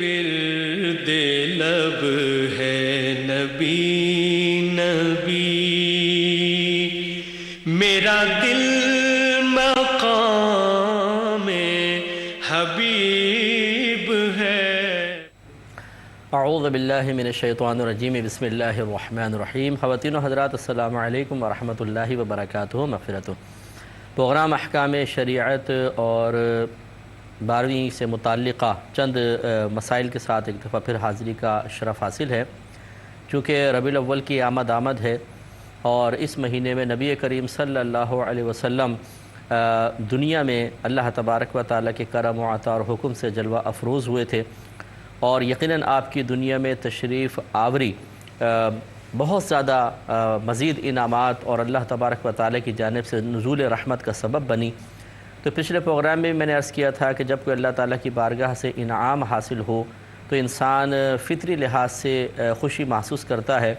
ورد لب ہے نبی نبی، میرا دل مقام حبیب ہے۔ اعوذ باللہ من الشیطان الرجیم، بسم اللہ الرحمن الرحیم۔ خواتین و حضرات، السلام علیکم ورحمۃ اللہ وبرکاتہ، مغفرت۔ پروگرام احکام شریعت اور 12ویں سے متعلقہ چند مسائل کے ساتھ ایک دفعہ پھر حاضری کا شرف حاصل ہے۔ چونکہ ربیع الاول کی آمد ہے اور اس مہینے میں نبی کریم صلی اللہ علیہ وسلم دنیا میں اللہ تبارک و تعالیٰ کے کرم و عطا اور حکم سے جلوہ افروز ہوئے تھے، اور یقیناً آپ کی دنیا میں تشریف آوری بہت زیادہ مزید انعامات اور اللہ تبارک و تعالیٰ کی جانب سے نزول رحمت کا سبب بنی۔ تو پچھلے پروگرام میں نے عرض کیا تھا کہ جب کوئی اللہ تعالیٰ کی بارگاہ سے انعام حاصل ہو تو انسان فطری لحاظ سے خوشی محسوس کرتا ہے،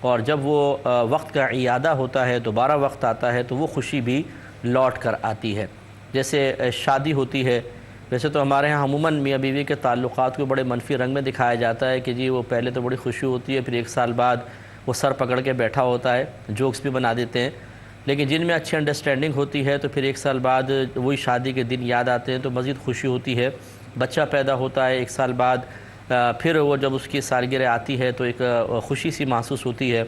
اور جب وہ وقت کا اعادہ ہوتا ہے، دوبارہ وقت آتا ہے، تو وہ خوشی بھی لوٹ کر آتی ہے۔ جیسے شادی ہوتی ہے، ویسے تو ہمارے ہاں عموماً میاں بیوی کے تعلقات کو بڑے منفی رنگ میں دکھایا جاتا ہے کہ جی وہ پہلے تو بڑی خوشی ہوتی ہے، پھر ایک سال بعد وہ سر پکڑ کے بیٹھا ہوتا ہے، جوکس بھی بنا دیتے ہیں۔ لیکن جن میں اچھی انڈرسٹینڈنگ ہوتی ہے تو پھر ایک سال بعد وہی شادی کے دن یاد آتے ہیں تو مزید خوشی ہوتی ہے۔ بچہ پیدا ہوتا ہے ایک سال بعد، پھر وہ جب اس کی سالگرہ آتی ہے تو ایک خوشی سی محسوس ہوتی ہے۔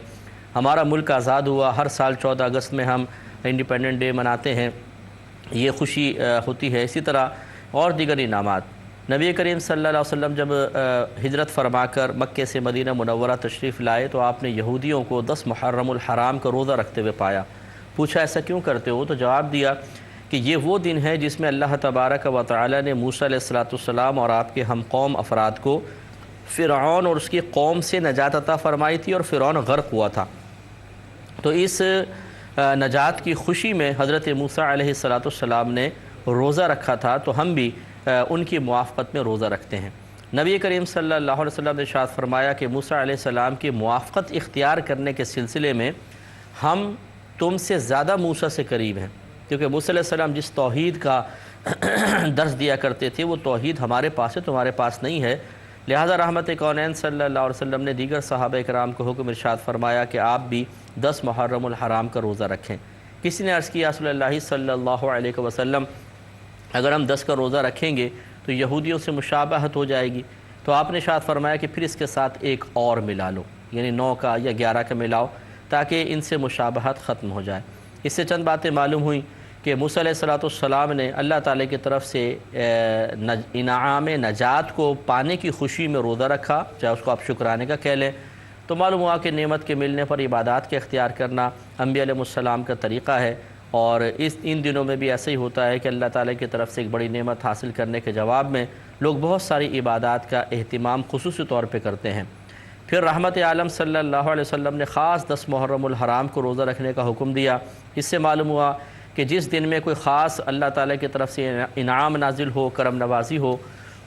ہمارا ملک آزاد ہوا، ہر سال 14 اگست میں ہم انڈیپینڈنٹ ڈے مناتے ہیں، یہ خوشی ہوتی ہے۔ اسی طرح اور دیگر انعامات۔ نبی کریم صلی اللہ علیہ وسلم جب ہجرت فرما کر مکے سے مدینہ منورہ تشریف لائے تو آپ نے یہودیوں کو 10 محرم الحرام کا روزہ رکھتے ہوئے پایا۔ پوچھا ایسا کیوں کرتے ہو؟ تو جواب دیا کہ یہ وہ دن ہے جس میں اللہ تبارک و تعالی نے موسیٰ علیہ السلام اور آپ کے ہم قوم افراد کو فرعون اور اس کی قوم سے نجات عطا فرمائی تھی، اور فرعون غرق ہوا تھا۔ تو اس نجات کی خوشی میں حضرت موسیٰ علیہ السلام نے روزہ رکھا تھا، تو ہم بھی ان کی موافقت میں روزہ رکھتے ہیں۔ نبی کریم صلی اللہ علیہ وسلم نے ارشاد فرمایا کہ موسیٰ علیہ السلام کی موافقت اختیار کرنے کے سلسلے میں ہم تم سے زیادہ موسیٰ سے قریب ہیں، کیونکہ موسیٰ علیہ السلام جس توحید کا درس دیا کرتے تھے وہ توحید ہمارے پاس ہے، تمہارے پاس نہیں ہے۔ لہذا رحمت کونین صلی اللہ علیہ وسلم نے دیگر صحابہ کرام کو حکم ارشاد فرمایا کہ آپ بھی 10 محرم الحرام کا روزہ رکھیں۔ کسی نے عرض کیا رسول اللہ صلی اللہ علیہ وسلم اگر ہم 10 کا روزہ رکھیں گے تو یہودیوں سے مشابہت ہو جائے گی، تو آپ نے ارشاد فرمایا کہ پھر اس کے ساتھ ایک اور ملا لو، یعنی 9 کا یا 11 کا ملاؤ، تاکہ ان سے مشابہت ختم ہو جائے۔ اس سے چند باتیں معلوم ہوئیں کہ موسیٰ علیہ السلام نے اللہ تعالیٰ کی طرف سے انعام نجات کو پانے کی خوشی میں روزہ رکھا، چاہے اس کو آپ شکرانے کا کہہ لیں۔ تو معلوم ہوا کہ نعمت کے ملنے پر عبادات کے اختیار کرنا انبیاء علیہ السلام کا طریقہ ہے، اور ان دنوں میں بھی ایسا ہی ہوتا ہے کہ اللہ تعالیٰ کی طرف سے ایک بڑی نعمت حاصل کرنے کے جواب میں لوگ بہت ساری عبادات کا اہتمام خصوصی طور پہ کرتے ہیں۔ پھر رحمت عالم صلی اللہ علیہ وسلم نے خاص 10 محرم الحرام کو روزہ رکھنے کا حکم دیا۔ اس سے معلوم ہوا کہ جس دن میں کوئی خاص اللہ تعالیٰ کی طرف سے انعام نازل ہو، کرم نوازی ہو،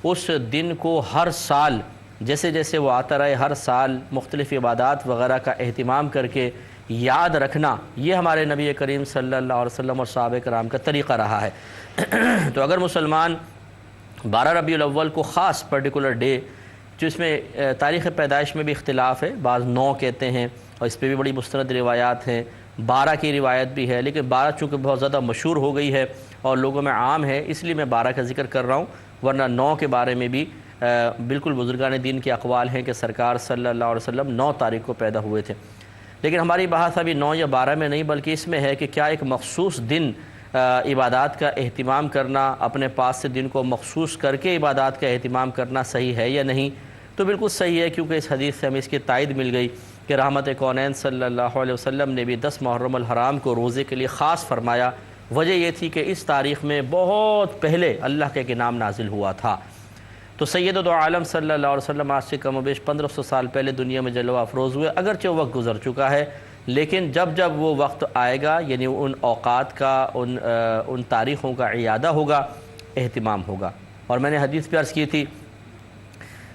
اس دن کو ہر سال جیسے جیسے وہ آتا رہے، ہر سال مختلف عبادات وغیرہ کا اہتمام کر کے یاد رکھنا، یہ ہمارے نبی کریم صلی اللہ علیہ وسلم اور صحابہ کرام کا طریقہ رہا ہے۔ تو اگر مسلمان 12 ربیع الاول کو خاص پرٹیکولر ڈے، جو اس میں تاریخ پیدائش میں بھی اختلاف ہے، بعض 9 کہتے ہیں اور اس پہ بھی بڑی مستند روایات ہیں، 12 کی روایت بھی ہے، لیکن 12 چونکہ بہت زیادہ مشہور ہو گئی ہے اور لوگوں میں عام ہے، اس لیے میں 12 کا ذکر کر رہا ہوں، ورنہ 9 کے بارے میں بھی بالکل بزرگان دین کے اقوال ہیں کہ سرکار صلی اللہ علیہ وسلم 9 تاریخ کو پیدا ہوئے تھے۔ لیکن ہماری بحث ابھی 9 یا 12 میں نہیں، بلکہ اس میں ہے کہ کیا ایک مخصوص دن عبادات کا اہتمام کرنا، اپنے پاس سے دن کو مخصوص کر کے عبادات کا اہتمام کرنا صحیح ہے یا نہیں؟ تو بالکل صحیح ہے، کیونکہ اس حدیث سے ہمیں اس کی تائید مل گئی کہ رحمت کونین صلی اللہ علیہ وسلم نے بھی 10 محرم الحرام کو روزے کے لیے خاص فرمایا۔ وجہ یہ تھی کہ اس تاریخ میں بہت پہلے اللہ کا ایک انعام نازل ہوا تھا۔ تو سید دو عالم صلی اللہ علیہ وسلم آج سے کم و بیش 1500 سال پہلے دنیا میں جلوہ افروز ہوئے، اگرچہ وقت گزر چکا ہے، لیکن جب جب وہ وقت آئے گا، یعنی ان اوقات کا، ان تاریخوں کا اعادہ ہوگا، اہتمام ہوگا۔ اور میں نے حدیث پہ عرض کی تھی،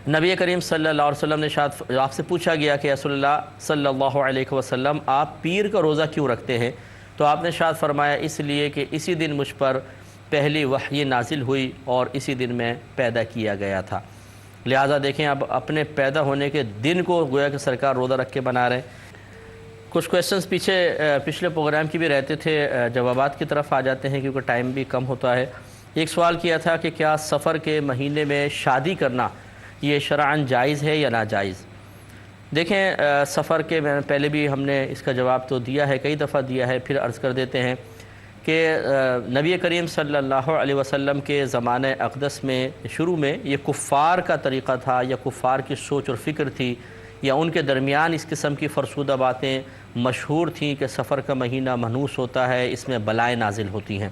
نبی کریم صلی اللہ علیہ وسلم نے آپ سے پوچھا گیا کہ رسول اللہ صلی اللہ علیہ وسلم آپ پیر کا روزہ کیوں رکھتے ہیں؟ تو آپ نے ارشاد فرمایا اس لیے کہ اسی دن مجھ پر پہلی وحی نازل ہوئی اور اسی دن میں پیدا کیا گیا تھا۔ لہٰذا دیکھیں اب اپنے پیدا ہونے کے دن کو گویا کہ سرکار روزہ رکھ کے بنا رہے ہیں۔ کچھ کویسچنز پچھلے پروگرام کی بھی رہتے تھے، جوابات کی طرف آ جاتے ہیں کیونکہ ٹائم بھی کم ہوتا ہے۔ ایک سوال کیا تھا کہ کیا سفر کے مہینے میں شادی کرنا یہ شرعاً جائز ہے یا ناجائز؟ دیکھیں سفر کے پہلے بھی ہم نے اس کا جواب تو دیا ہے، کئی دفعہ دیا ہے، پھر عرض کر دیتے ہیں کہ نبی کریم صلی اللہ علیہ وسلم کے زمانہ اقدس میں شروع میں یہ کفار کا طریقہ تھا یا کفار کی سوچ اور فکر تھی، یا ان کے درمیان اس قسم کی فرسودہ باتیں مشہور تھیں کہ سفر کا مہینہ منحوس ہوتا ہے، اس میں بلائیں نازل ہوتی ہیں،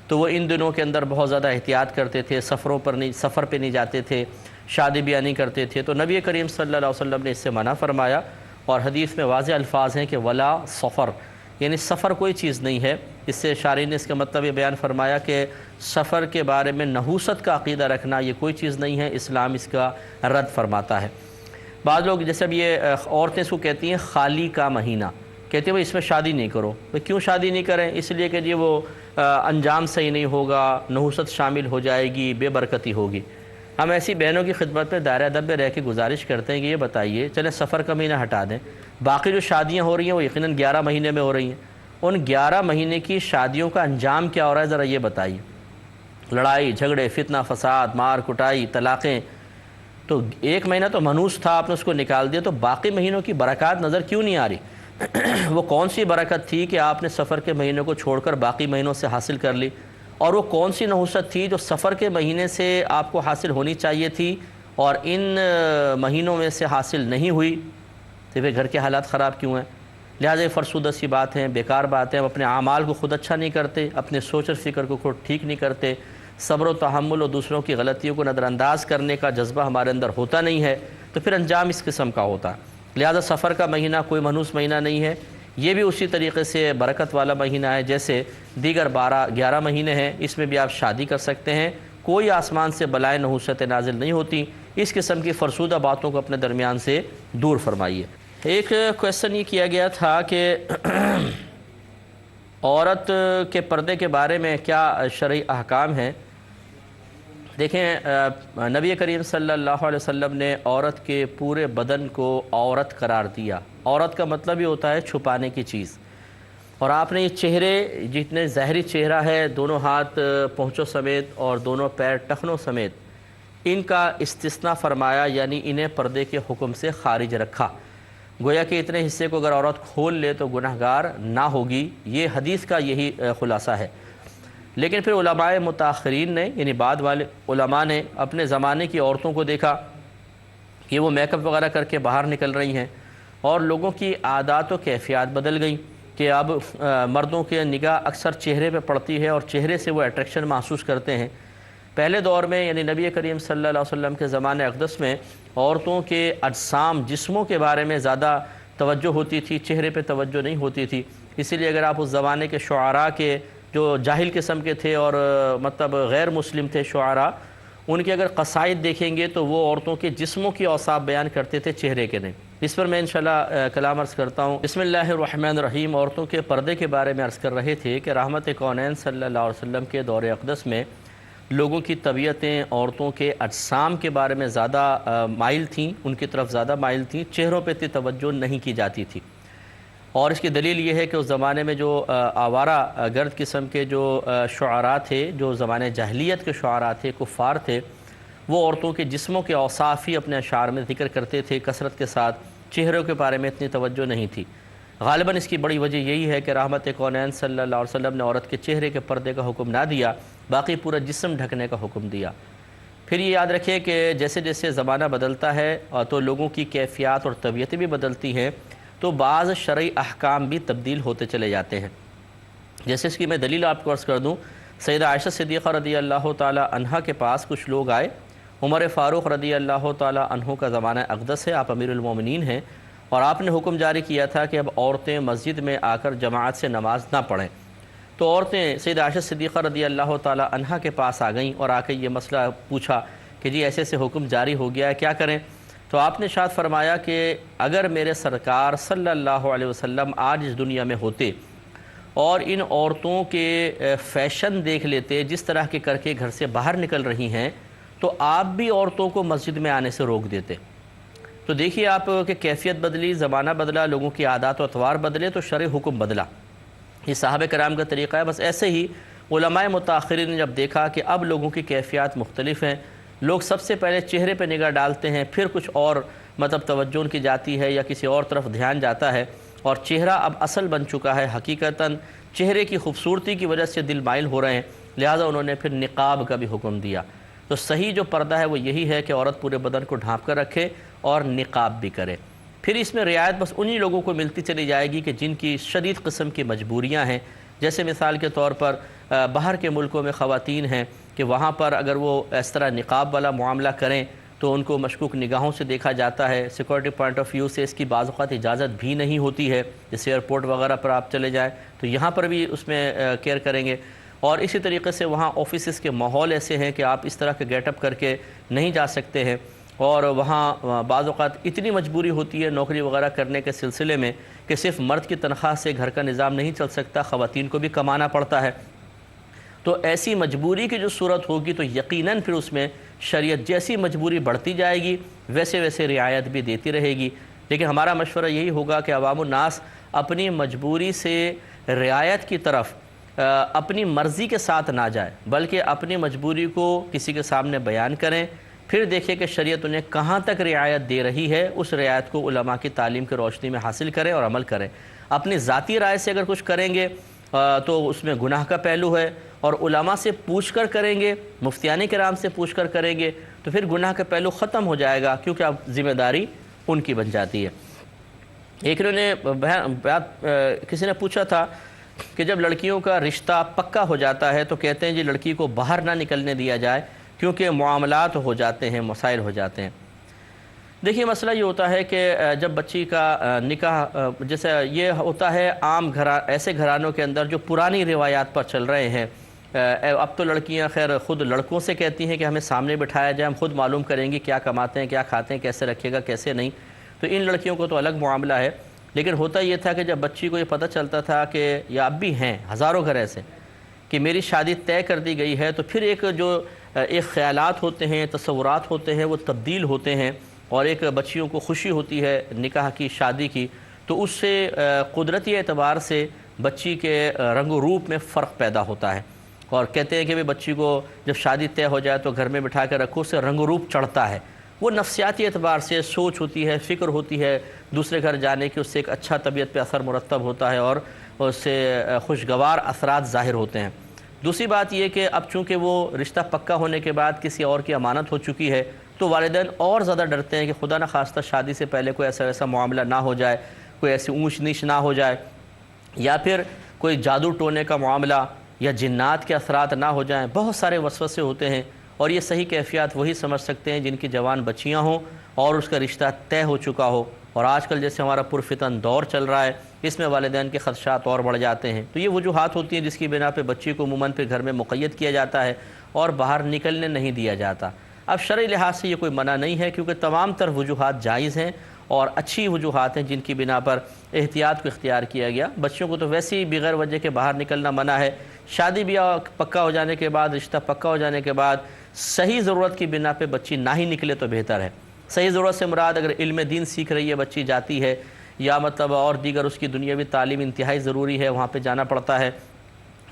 تو وہ ان دنوں کے اندر بہت زیادہ احتیاط کرتے تھے، سفر پہ نہیں جاتے تھے، شادی بیاہ نہیں کرتے تھے۔ تو نبی کریم صلی اللہ علیہ وسلم نے اس سے منع فرمایا، اور حدیث میں واضح الفاظ ہیں کہ ولا سفر، یعنی سفر کوئی چیز نہیں ہے۔ اس سے شارح نے اس کا مطلب یہ بیان فرمایا کہ سفر کے بارے میں نحوست کا عقیدہ رکھنا یہ کوئی چیز نہیں ہے، اسلام اس کا رد فرماتا ہے۔ بعض لوگ جیسے اب یہ عورتیں اس کو کہتی ہیں خالی کا مہینہ، کہتے ہیں بھئی اس میں شادی نہیں کرو۔ بھئی کیوں شادی نہیں کریں؟ اس لیے کہ جی وہ انجام صحیح نہیں ہوگا، نحوست شامل ہو جائے گی، بے برکتی ہوگی۔ ہم ایسی بہنوں کی خدمت میں دائرہ ادب میں رہ کے گزارش کرتے ہیں کہ یہ بتائیے، چلیں سفر کا مہینہ ہٹا دیں، باقی جو شادیاں ہو رہی ہیں وہ یقیناً 11 مہینے میں ہو رہی ہیں، ان 11 مہینے کی شادیوں کا انجام کیا ہو رہا ہے ذرا یہ بتائیے۔ لڑائی جھگڑے، فتنہ فساد، مار کٹائی، طلاقیں۔ تو ایک مہینہ تو منحوس تھا، آپ نے اس کو نکال دیا، تو باقی مہینوں کی برکات نظر کیوں نہیں آ رہی؟ وہ کون سی برکت تھی کہ آپ نے سفر کے مہینوں کو چھوڑ کر باقی مہینوں سے حاصل کر لی؟ اور وہ کون سی نحوست تھی جو سفر کے مہینے سے آپ کو حاصل ہونی چاہیے تھی اور ان مہینوں میں سے حاصل نہیں ہوئی؟ تو پھر گھر کے حالات خراب کیوں ہیں؟ لہٰذا یہ فرسودہ سی بات ہیں، بیکار باتیں، ہم اپنے اعمال کو خود اچھا نہیں کرتے، اپنے سوچ اور فکر کو خود ٹھیک نہیں کرتے، صبر و تحمل اور دوسروں کی غلطیوں کو نظر انداز کرنے کا جذبہ ہمارے اندر ہوتا نہیں ہے، تو پھر انجام اس قسم کا ہوتا ہے۔ لہٰذا سفر کا مہینہ کوئی منحوس مہینہ نہیں ہے، یہ بھی اسی طریقے سے برکت والا مہینہ ہے جیسے دیگر 11 مہینے ہیں، اس میں بھی آپ شادی کر سکتے ہیں، کوئی آسمان سے بلائیں نحوستیں نازل نہیں ہوتی۔ اس قسم کی فرسودہ باتوں کو اپنے درمیان سے دور فرمائیے۔ ایک کویسچن یہ کیا گیا تھا کہ عورت کے پردے کے بارے میں کیا شرعی احکام ہیں؟ دیکھیں نبی کریم صلی اللہ علیہ وسلم نے عورت کے پورے بدن کو عورت قرار دیا۔ عورت کا مطلب یہ ہوتا ہے چھپانے کی چیز، اور آپ نے یہ چہرے جتنے ظاہری چہرہ ہے، دونوں ہاتھ پونچھوں سمیت اور دونوں پیر ٹخنوں سمیت، ان کا استثناء فرمایا، یعنی انہیں پردے کے حکم سے خارج رکھا۔ گویا کہ اتنے حصے کو اگر عورت کھول لے تو گناہگار نہ ہوگی، یہ حدیث کا یہی خلاصہ ہے۔ لیکن پھر علماء متاخرین نے، یعنی بعد والے علماء نے اپنے زمانے کی عورتوں کو دیکھا کہ وہ میک اپ وغیرہ کر کے باہر نکل رہی ہیں، اور لوگوں کی عادات و کیفیات بدل گئیں کہ اب مردوں کی نگاہ اکثر چہرے پہ پڑتی ہے اور چہرے سے وہ اٹریکشن محسوس کرتے ہیں۔ پہلے دور میں یعنی نبی کریم صلی اللہ علیہ وسلم کے زمانے اقدس میں عورتوں کے اجسام، جسموں کے بارے میں زیادہ توجہ ہوتی تھی، چہرے پہ توجہ نہیں ہوتی تھی۔ اسی لیے اگر آپ اس زمانے کے شعراء کے جو جاہل قسم کے تھے اور مطلب غیر مسلم تھے شعراء، ان کے اگر قصائد دیکھیں گے تو وہ عورتوں کے جسموں کی اوصاف بیان کرتے تھے، چہرے کے نہیں۔ اس پر میں انشاءاللہ کلام عرض کرتا ہوں۔ بسم اللہ الرحمن الرحیم۔ عورتوں کے پردے کے بارے میں عرض کر رہے تھے کہ رحمت کونین صلی اللہ علیہ وسلم کے دور اقدس میں لوگوں کی طبیعتیں عورتوں کے اجسام کے بارے میں زیادہ مائل تھیں، ان کی طرف زیادہ مائل تھیں، چہروں پہ اتنی توجہ نہیں کی جاتی تھی۔ اور اس کی دلیل یہ ہے کہ اس زمانے میں جو آوارہ گرد قسم کے جو شعراء تھے، جو زمانے جاہلیت کے شعراء تھے، کفار تھے، وہ عورتوں کے جسموں کے اوصاف ہی اپنے اشعار میں ذکر کرتے تھے کثرت کے ساتھ، چہروں کے بارے میں اتنی توجہ نہیں تھی۔ غالباً اس کی بڑی وجہ یہی ہے کہ رحمت کونین صلی اللہ علیہ وسلم نے عورت کے چہرے کے پردے کا حکم نہ دیا، باقی پورا جسم ڈھکنے کا حکم دیا۔ پھر یہ یاد رکھیں کہ جیسے جیسے زمانہ بدلتا ہے تو لوگوں کی کیفیات اور طبیعتیں بھی بدلتی ہیں، تو بعض شرعی احکام بھی تبدیل ہوتے چلے جاتے ہیں۔ جیسے اس کی میں دلیل آپ کو عرض کر دوں، سیدہ عائشہ صدیقہ رضی اللہ تعالی عنہا کے پاس کچھ لوگ آئے۔ عمر فاروق رضی اللہ تعالی عنہ کا زمانہ اقدس ہے، آپ امیر المومنین ہیں، اور آپ نے حکم جاری کیا تھا کہ اب عورتیں مسجد میں آ کر جماعت سے نماز نہ پڑھیں۔ تو عورتیں سیدہ عائشہ صدیقہ رضی اللہ تعالی عنہا کے پاس آ گئیں اور آ کے یہ مسئلہ پوچھا کہ جی ایسے حکم جاری ہو گیا ہے، کیا کریں؟ تو آپ نے ارشاد فرمایا کہ اگر میرے سرکار صلی اللہ علیہ وسلم آج اس دنیا میں ہوتے اور ان عورتوں کے فیشن دیکھ لیتے جس طرح کے کر کے گھر سے باہر نکل رہی ہیں، تو آپ بھی عورتوں کو مسجد میں آنے سے روک دیتے۔ تو دیکھیے آپ کہ کیفیت بدلی، زمانہ بدلا، لوگوں کی عادات و اطوار بدلے تو شرع حکم بدلا۔ یہ صحابہ کرام کا طریقہ ہے۔ بس ایسے ہی علماء متاخرین نے جب دیکھا کہ اب لوگوں کی کیفیات مختلف ہیں، لوگ سب سے پہلے چہرے پہ نگاہ ڈالتے ہیں، پھر کچھ اور توجہ ان کی جاتی ہے یا کسی اور طرف دھیان جاتا ہے، اور چہرہ اب اصل بن چکا ہے، حقیقتاً چہرے کی خوبصورتی کی وجہ سے دل مائل ہو رہے ہیں، لہٰذا انہوں نے پھر نقاب کا بھی حکم دیا۔ تو صحیح جو پردہ ہے وہ یہی ہے کہ عورت پورے بدن کو ڈھانپ کر رکھے اور نقاب بھی کرے۔ پھر اس میں رعایت بس انہی لوگوں کو ملتی چلی جائے گی کہ جن کی شدید قسم کی مجبوریاں ہیں، جیسے مثال کے طور پر باہر کے ملکوں میں خواتین ہیں کہ وہاں پر اگر وہ اس طرح نقاب والا معاملہ کریں تو ان کو مشکوک نگاہوں سے دیکھا جاتا ہے، سیکورٹی پوائنٹ آف ویو سے اس کی بعض اوقات اجازت بھی نہیں ہوتی ہے، جیسے ایئرپورٹ وغیرہ پر آپ چلے جائیں تو یہاں پر بھی اس میں کیئر کریں گے۔ اور اسی طریقے سے وہاں آفیسز کے ماحول ایسے ہیں کہ آپ اس طرح کے گیٹ اپ کر کے نہیں جا سکتے ہیں، اور وہاں بعض اوقات اتنی مجبوری ہوتی ہے نوکری وغیرہ کرنے کے سلسلے میں کہ صرف مرد کی تنخواہ سے گھر کا نظام نہیں چل سکتا، خواتین کو بھی کمانا پڑتا ہے۔ تو ایسی مجبوری کی جو صورت ہوگی تو یقیناً پھر اس میں شریعت جیسی مجبوری بڑھتی جائے گی ویسے ویسے رعایت بھی دیتی رہے گی۔ لیکن ہمارا مشورہ یہی ہوگا کہ عوام الناس اپنی مجبوری سے رعایت کی طرف اپنی مرضی کے ساتھ نہ جائے، بلکہ اپنی مجبوری کو کسی کے سامنے بیان کریں، پھر دیکھیں کہ شریعت انہیں کہاں تک رعایت دے رہی ہے، اس رعایت کو علماء کی تعلیم کی روشنی میں حاصل کریں اور عمل کریں۔ اپنی ذاتی رائے سے اگر کچھ کریں گے تو اس میں گناہ کا پہلو ہے، اور علماء سے پوچھ کر کریں گے، مفتیان کرام سے پوچھ کر کریں گے تو پھر گناہ کا پہلو ختم ہو جائے گا، کیونکہ اب ذمہ داری ان کی بن جاتی ہے۔ ایک نے کسی نے پوچھا تھا کہ جب لڑکیوں کا رشتہ پکا ہو جاتا ہے تو کہتے ہیں جی لڑکی کو باہر نہ نکلنے دیا جائے کیونکہ معاملات ہو جاتے ہیں، مسائل ہو جاتے ہیں۔ دیکھیے مسئلہ یہ ہوتا ہے کہ جب بچی کا نکاح، جیسے یہ ہوتا ہے عام ایسے گھرانوں کے اندر جو پرانی روایات پر چل رہے ہیں، اب تو لڑکیاں خیر خود لڑکوں سے کہتی ہیں کہ ہمیں سامنے بٹھایا جائے، ہم خود معلوم کریں گے کیا کماتے ہیں، کیا کھاتے ہیں، کیسے رکھے گا، کیسے نہیں۔ تو ان لڑکیوں کو تو الگ معاملہ ہے، لیکن ہوتا یہ تھا کہ جب بچی کو یہ پتہ چلتا تھا کہ یا اب بھی ہیں ہزاروں گھر ایسے کہ میری شادی طے کر دی گئی ہے، تو پھر ایک خیالات ہوتے ہیں، تصورات ہوتے ہیں، وہ تبدیل ہوتے ہیں، اور ایک بچیوں کو خوشی ہوتی ہے نکاح کی، شادی کی، تو اس سے قدرتی اعتبار سے بچی کے رنگ و روپ میں فرق پیدا ہوتا ہے، اور کہتے ہیں کہ بچی کو جب شادی طے ہو جائے تو گھر میں بٹھا کے رکھو، اس سے رنگ و روپ چڑھتا ہے، وہ نفسیاتی اعتبار سے سوچ ہوتی ہے، فکر ہوتی ہے دوسرے گھر جانے کی، اس سے ایک اچھا طبیعت پہ اثر مرتب ہوتا ہے اور اس سے خوشگوار اثرات ظاہر ہوتے ہیں۔ دوسری بات یہ کہ اب چونکہ وہ رشتہ پکا ہونے کے بعد کسی اور کی امانت ہو چکی ہے تو والدین اور زیادہ ڈرتے ہیں کہ خدا نخواستہ شادی سے پہلے کوئی ایسا معاملہ نہ ہو جائے، کوئی ایسی اونچ نیچ نہ ہو جائے، یا پھر کوئی جادو ٹونے کا معاملہ یا جنات کے اثرات نہ ہو جائیں۔ بہت سارے وسوسے ہوتے ہیں، اور یہ صحیح کیفیات وہی سمجھ سکتے ہیں جن کی جوان بچیاں ہوں اور اس کا رشتہ طے ہو چکا ہو۔ اور آج کل جیسے ہمارا پرفتن دور چل رہا ہے، اس میں والدین کے خدشات اور بڑھ جاتے ہیں، تو یہ وجوہات ہوتی ہیں جس کی بنا پہ بچی کو عموماً پھر گھر میں مقید کیا جاتا ہے اور باہر نکلنے نہیں دیا جاتا۔ اب شرعی لحاظ سے یہ کوئی منع نہیں ہے، کیونکہ تمام تر وجوہات جائز ہیں اور اچھی وجوہات ہیں جن کی بنا پر احتیاط کو اختیار کیا گیا۔ بچوں کو تو ویسے ہی بغیر وجہ کے باہر نکلنا منع ہے۔ شادی بیاہ پکا ہو جانے کے بعد، رشتہ پکا ہو جانے کے بعد صحیح ضرورت کی بنا پہ بچی نہ ہی نکلے تو بہتر ہے۔ صحیح ضرورت سے مراد اگر علم دین سیکھ رہی ہے بچی، جاتی ہے، یا اور دیگر اس کی دنیاوی تعلیم انتہائی ضروری ہے، وہاں پہ جانا پڑتا ہے،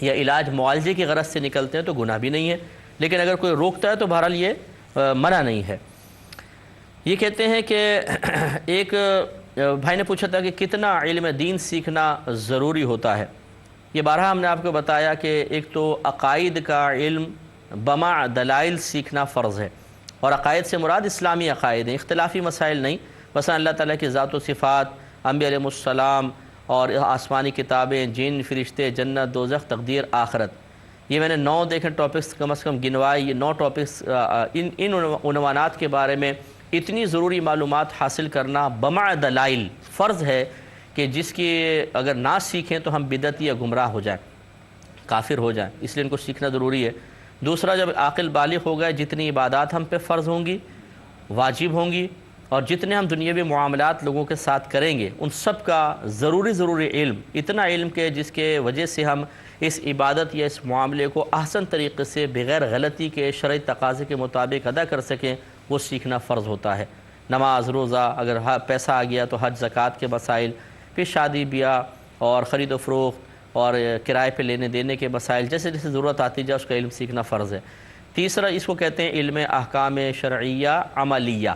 یا علاج معالجے کی غرض سے نکلتے ہیں تو گناہ بھی نہیں ہے، لیکن اگر کوئی روکتا ہے تو بہرحال یہ منع نہیں ہے۔ یہ کہتے ہیں کہ ایک بھائی نے پوچھا تھا کہ کتنا علم دین سیکھنا ضروری ہوتا ہے۔ یہ بارہا ہم نے آپ کو بتایا کہ ایک تو عقائد کا علم بمع دلائل سیکھنا فرض ہے، اور عقائد سے مراد اسلامی عقائد ہیں، اختلافی مسائل نہیں۔ مثلا اللہ تعالیٰ کی ذات و صفات، انبیاء علیہ السلام، اور آسمانی کتابیں، جن، فرشتے، جنت، دوزخ، تقدیر، آخرت، یہ میں نے 9 دیکھیں ٹاپکس کم از کم گنوائے۔ یہ 9 ٹاپکس، ان عنوانات کے بارے میں اتنی ضروری معلومات حاصل کرنا بمع دلائل فرض ہے کہ جس کی اگر نہ سیکھیں تو ہم بدعتی یا گمراہ ہو جائیں، کافر ہو جائیں، اس لیے ان کو سیکھنا ضروری ہے۔ دوسرا، جب عاقل بالغ ہو گئے، جتنی عبادات ہم پہ فرض ہوں گی، واجب ہوں گی، اور جتنے ہم دنیاوی معاملات لوگوں کے ساتھ کریں گے ان سب کا ضروری علم، اتنا علم کہ جس کے وجہ سے ہم اس عبادت یا اس معاملے کو احسن طریقے سے بغیر غلطی کے شرعی تقاضے کے مطابق ادا کر سکیں، وہ سیکھنا فرض ہوتا ہے۔ نماز، روزہ، اگر پیسہ آ گیا تو حج، زکوٰۃ کے مسائل، پھر شادی بیاہ اور خرید و فروخت اور کرائے پہ لینے دینے کے مسائل، جیسے جیسے ضرورت آتی جائے اس کا علم سیکھنا فرض ہے۔ تیسرا اس کو کہتے ہیں علم احکام شرعیہ عملیہ،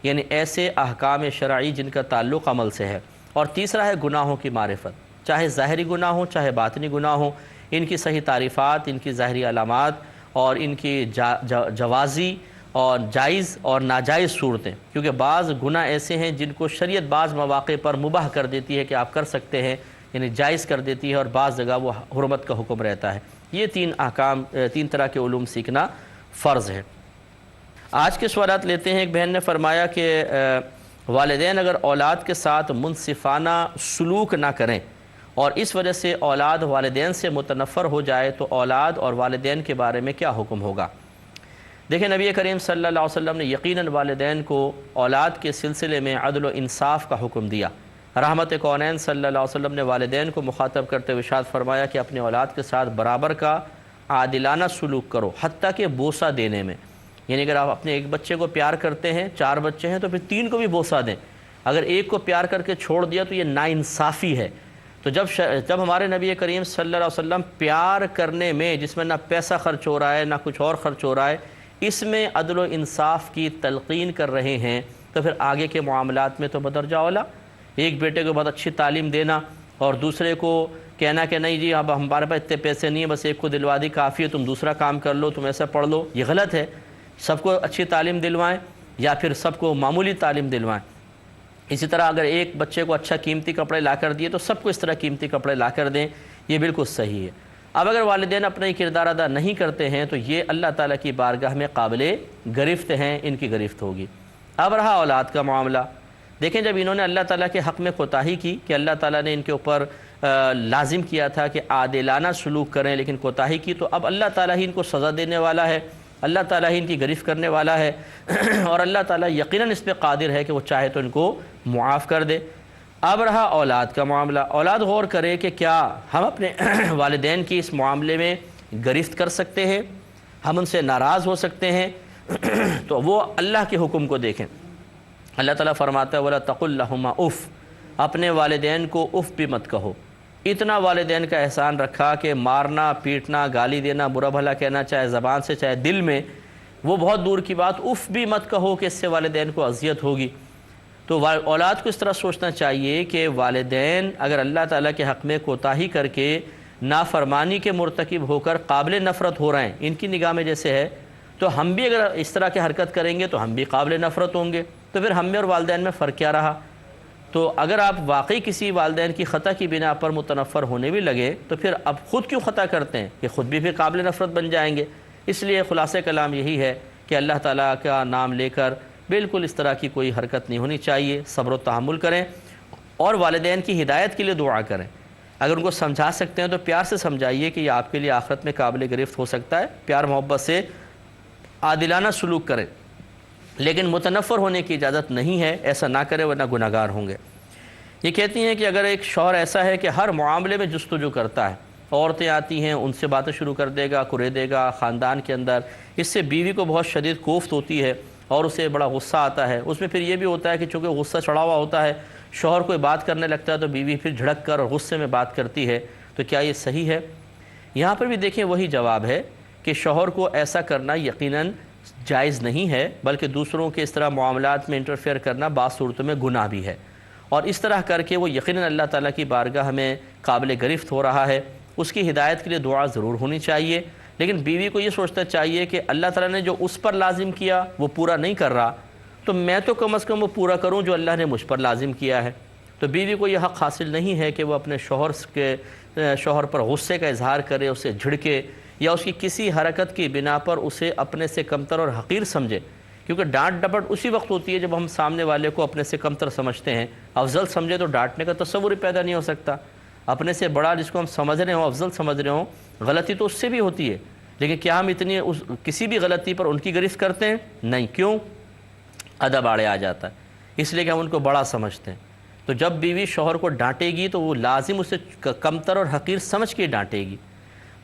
یعنی ایسے احکام شرعی جن کا تعلق عمل سے ہے۔ اور تیسرا ہے گناہوں کی معرفت، چاہے ظاہری گناہ ہوں چاہے باطنی گناہ ہوں، ان کی صحیح تعریفات، ان کی ظاہری علامات اور ان کی جوازی اور جائز اور ناجائز صورتیں، کیونکہ بعض گناہ ایسے ہیں جن کو شریعت بعض مواقع پر مباح کر دیتی ہے کہ آپ کر سکتے ہیں، یعنی جائز کر دیتی ہے، اور بعض جگہ وہ حرمت کا حکم رہتا ہے۔ یہ تین طرح کے علوم سیکھنا فرض ہے۔ آج کے سوالات لیتے ہیں۔ ایک بہن نے فرمایا کہ والدین اگر اولاد کے ساتھ منصفانہ سلوک نہ کریں اور اس وجہ سے اولاد والدین سے متنفر ہو جائے تو اولاد اور والدین کے بارے میں کیا حکم ہوگا؟ دیکھیں، نبی کریم صلی اللہ علیہ وسلم نے یقیناً والدین کو اولاد کے سلسلے میں عدل و انصاف کا حکم دیا۔ رحمت کونین صلی اللہ علیہ وسلم نے والدین کو مخاطب کرتے ہوئے ارشاد فرمایا کہ اپنے اولاد کے ساتھ برابر کا عادلانہ سلوک کرو، حتیٰ کہ بوسہ دینے میں۔ یعنی اگر آپ اپنے ایک بچے کو پیار کرتے ہیں، 4 بچے ہیں تو پھر 3 کو بھی بوسہ دیں۔ اگر ایک کو پیار کر کے چھوڑ دیا تو یہ ناانصافی ہے۔ تو جب ہمارے نبی کریم صلی اللہ علیہ وسلم پیار کرنے میں، جس میں نہ پیسہ خرچ ہو رہا ہے نہ کچھ اور خرچ ہو رہا ہے، اس میں عدل و انصاف کی تلقین کر رہے ہیں، تو پھر آگے کے معاملات میں تو بدرجہ اولا ایک بیٹے کو بہت اچھی تعلیم دینا اور دوسرے کو کہنا کہ نہیں جی اب ہمارے پاس اتنے پیسے نہیں ہیں، بس ایک کو دلوا دی کافی ہے، تم دوسرا کام کر لو، تم ایسا پڑھ لو، یہ غلط ہے۔ سب کو اچھی تعلیم دلوائیں یا پھر سب کو معمولی تعلیم دلوائیں۔ اسی طرح اگر ایک بچے کو اچھا قیمتی کپڑے لا کر دیے تو سب کو اس طرح قیمتی کپڑے لا کر دیں، یہ بالکل صحیح ہے۔ اب اگر والدین اپنا یہ کردار ادا نہیں کرتے ہیں تو یہ اللہ تعالیٰ کی بارگاہ میں قابل گرفت ہیں، ان کی گرفت ہوگی۔ اب رہا اولاد کا معاملہ، دیکھیں جب انہوں نے اللہ تعالیٰ کے حق میں کوتاہی کی کہ اللہ تعالیٰ نے ان کے اوپر لازم کیا تھا کہ عادلانہ سلوک کریں، لیکن کوتاہی کی، تو اب اللہ تعالیٰ ہی ان کو سزا دینے والا ہے، اللہ تعالیٰ ہی ان کی گرفت کرنے والا ہے اور اللہ تعالیٰ یقیناً اس پہ قادر ہے کہ وہ چاہے تو ان کو معاف کر دے۔ اب رہا اولاد کا معاملہ، اولاد غور کرے کہ کیا ہم اپنے والدین کی اس معاملے میں گرفت کر سکتے ہیں، ہم ان سے ناراض ہو سکتے ہیں تو وہ اللہ کے حکم کو دیکھیں۔ اللہ تعالیٰ فرماتا ہے وَلَا تَقُلْ لَهُمَا اُف، اپنے والدین کو اف بھی مت کہو۔ اتنا والدین کا احسان رکھا کہ مارنا، پیٹنا، گالی دینا، برا بھلا کہنا، چاہے زبان سے چاہے دل میں، وہ بہت دور کی بات، اف بھی مت کہو کہ اس سے والدین کو اذیت ہوگی۔ تو اولاد کو اس طرح سوچنا چاہیے کہ والدین اگر اللہ تعالیٰ کے حق میں کوتاہی کر کے نافرمانی کے مرتکب ہو کر قابل نفرت ہو رہے ہیں، ان کی نگاہ میں جیسے ہے، تو ہم بھی اگر اس طرح کی حرکت کریں گے تو ہم بھی قابل نفرت ہوں گے، تو پھر ہم میں اور والدین میں فرق کیا رہا؟ تو اگر آپ واقعی کسی والدین کی خطا کی بنا پر متنفر ہونے بھی لگے تو پھر اب خود کیوں خطا کرتے ہیں کہ خود بھی پھر قابل نفرت بن جائیں گے۔ اس لیے خلاصہ کلام یہی ہے کہ اللہ تعالیٰ کا نام لے کر بالکل اس طرح کی کوئی حرکت نہیں ہونی چاہیے، صبر و تحمل کریں اور والدین کی ہدایت کے لیے دعا کریں۔ اگر ان کو سمجھا سکتے ہیں تو پیار سے سمجھائیے کہ یہ آپ کے لیے آخرت میں قابل گرفت ہو سکتا ہے، پیار محبت سے عادلانہ سلوک کریں، لیکن متنفر ہونے کی اجازت نہیں ہے، ایسا نہ کرے ورنہ گناہ گار ہوں گے۔ یہ کہتی ہیں کہ اگر ایک شوہر ایسا ہے کہ ہر معاملے میں جستجو کرتا ہے، عورتیں آتی ہیں ان سے باتیں شروع کر دے گا، کرے دے گا خاندان کے اندر، اس سے بیوی کو بہت شدید کوفت ہوتی ہے اور اسے بڑا غصہ آتا ہے۔ اس میں پھر یہ بھی ہوتا ہے کہ چونکہ غصہ چڑھا ہوا ہوتا ہے، شوہر کوئی بات کرنے لگتا ہے تو بیوی پھر جھڑک کر اور غصے میں بات کرتی ہے، تو کیا یہ صحیح ہے؟ یہاں پر بھی دیکھیں وہی جواب ہے کہ شوہر کو ایسا کرنا یقیناً جائز نہیں ہے، بلکہ دوسروں کے اس طرح معاملات میں انٹرفیئر کرنا بعض صورتوں میں گناہ بھی ہے، اور اس طرح کر کے وہ یقیناً اللہ تعالیٰ کی بارگاہ میں قابل گرفت ہو رہا ہے۔ اس کی ہدایت کے لیے دعا ضرور ہونی چاہیے، لیکن بیوی کو یہ سوچنا چاہیے کہ اللہ تعالیٰ نے جو اس پر لازم کیا وہ پورا نہیں کر رہا، تو میں تو کم از کم وہ پورا کروں جو اللہ نے مجھ پر لازم کیا ہے۔ تو بیوی کو یہ حق حاصل نہیں ہے کہ وہ اپنے شوہر پر غصے کا اظہار کرے، اسے جھڑکے یا اس کی کسی حرکت کی بنا پر اسے اپنے سے کمتر اور حقیر سمجھے، کیونکہ ڈانٹ ڈپٹ اسی وقت ہوتی ہے جب ہم سامنے والے کو اپنے سے کمتر سمجھتے ہیں۔ افضل سمجھے تو ڈانٹنے کا تصور ہی پیدا نہیں ہو سکتا۔ اپنے سے بڑا جس کو ہم سمجھ رہے ہوں، افضل سمجھ رہے ہوں، غلطی تو اس سے بھی ہوتی ہے، لیکن کیا ہم اتنی کسی بھی غلطی پر ان کی گرفت کرتے ہیں؟ نہیں۔ کیوں؟ ادب آڑے آ جاتا ہے۔ اس لیے کہ ہم ان کو بڑا سمجھتے ہیں۔ تو جب بیوی شوہر کو ڈانٹے گی تو وہ لازم اسے کمتر اور حقیر سمجھ کے ڈانٹے گی۔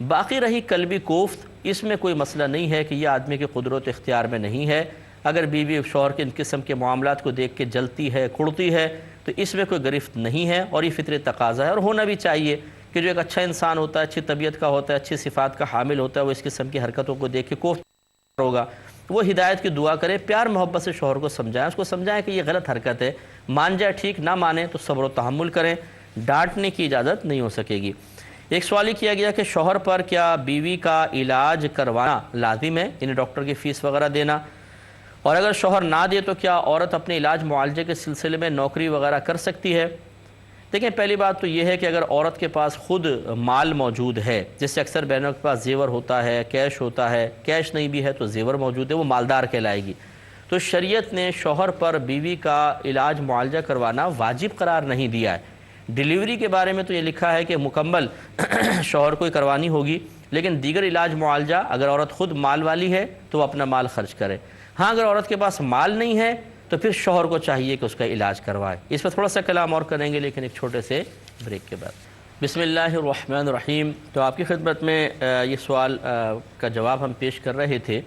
باقی رہی قلبی کوفت، اس میں کوئی مسئلہ نہیں ہے کہ یہ آدمی کے قدرت اختیار میں نہیں ہے۔ اگر بیوی شوہر کے ان قسم کے معاملات کو دیکھ کے جلتی ہے، کڑتی ہے، تو اس میں کوئی گرفت نہیں ہے، اور یہ فطری تقاضا ہے، اور ہونا بھی چاہیے کہ جو ایک اچھا انسان ہوتا ہے، اچھی طبیعت کا ہوتا ہے، اچھی صفات کا حامل ہوتا ہے، وہ اس قسم کی حرکتوں کو دیکھ کے کوفت ہوگا۔ وہ ہدایت کی دعا کرے، پیار محبت سے شوہر کو سمجھائیں، اس کو سمجھائیں کہ یہ غلط حرکت ہے، مان جائے ٹھیک، نہ مانے تو صبر و تحمل کریں، ڈانٹنے کی اجازت نہیں ہو سکے گی۔ ایک سوال یہ کیا گیا کہ شوہر پر کیا بیوی کا علاج کروانا لازم ہے، یعنی ڈاکٹر کی فیس وغیرہ دینا، اور اگر شوہر نہ دے تو کیا عورت اپنے علاج معالجے کے سلسلے میں نوکری وغیرہ کر سکتی ہے؟ دیکھیں، پہلی بات تو یہ ہے کہ اگر عورت کے پاس خود مال موجود ہے، جس سے اکثر بہنوں کے پاس زیور ہوتا ہے، کیش ہوتا ہے، کیش نہیں بھی ہے تو زیور موجود ہے، وہ مالدار کہلائے گی، تو شریعت نے شوہر پر بیوی کا علاج معالجہ کروانا واجب قرار نہیں دیا ہے۔ ڈیلیوری کے بارے میں تو یہ لکھا ہے کہ مکمل شوہر کو ہی کروانی ہوگی، لیکن دیگر علاج معالجہ اگر عورت خود مال والی ہے تو وہ اپنا مال خرچ کرے۔ ہاں، اگر عورت کے پاس مال نہیں ہے تو پھر شوہر کو چاہیے کہ اس کا علاج کروائے۔ اس پر تھوڑا سا کلام اور کریں گے، لیکن ایک چھوٹے سے بریک کے بعد۔ بسم اللہ الرحمن الرحیم۔ تو آپ کی خدمت میں یہ سوال کا جواب ہم پیش کر رہے تھے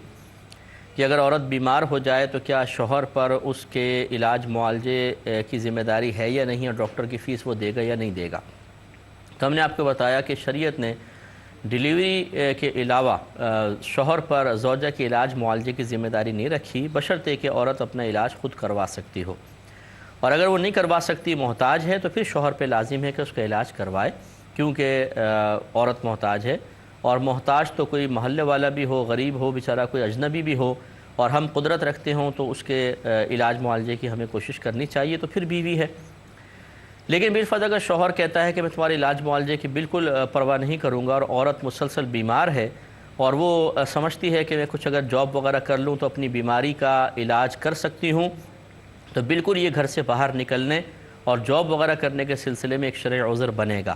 کہ اگر عورت بیمار ہو جائے تو کیا شوہر پر اس کے علاج معالجے کی ذمہ داری ہے یا نہیں، اور ڈاکٹر کی فیس وہ دے گا یا نہیں دے گا؟ تو ہم نے آپ کو بتایا کہ شریعت نے ڈیلیوری کے علاوہ شوہر پر زوجہ کے علاج معالجے کی ذمہ داری نہیں رکھی، بشرطے کہ عورت اپنا علاج خود کروا سکتی ہو، اور اگر وہ نہیں کروا سکتی، محتاج ہے، تو پھر شوہر پہ لازم ہے کہ اس کا علاج کروائے، کیونکہ عورت محتاج ہے، اور محتاج تو کوئی محلے والا بھی ہو، غریب ہو، بیچارہ کوئی اجنبی بھی ہو، اور ہم قدرت رکھتے ہوں تو اس کے علاج معالجے کی ہمیں کوشش کرنی چاہیے، تو پھر بیوی ہے۔ لیکن بالفرض اگر شوہر کہتا ہے کہ میں تمہارے علاج معالجے کی بالکل پرواہ نہیں کروں گا، اور عورت مسلسل بیمار ہے، اور وہ سمجھتی ہے کہ میں کچھ اگر جاب وغیرہ کر لوں تو اپنی بیماری کا علاج کر سکتی ہوں، تو بالکل یہ گھر سے باہر نکلنے اور جاب وغیرہ کرنے کے سلسلے میں ایک شرعی عذر بنے گا۔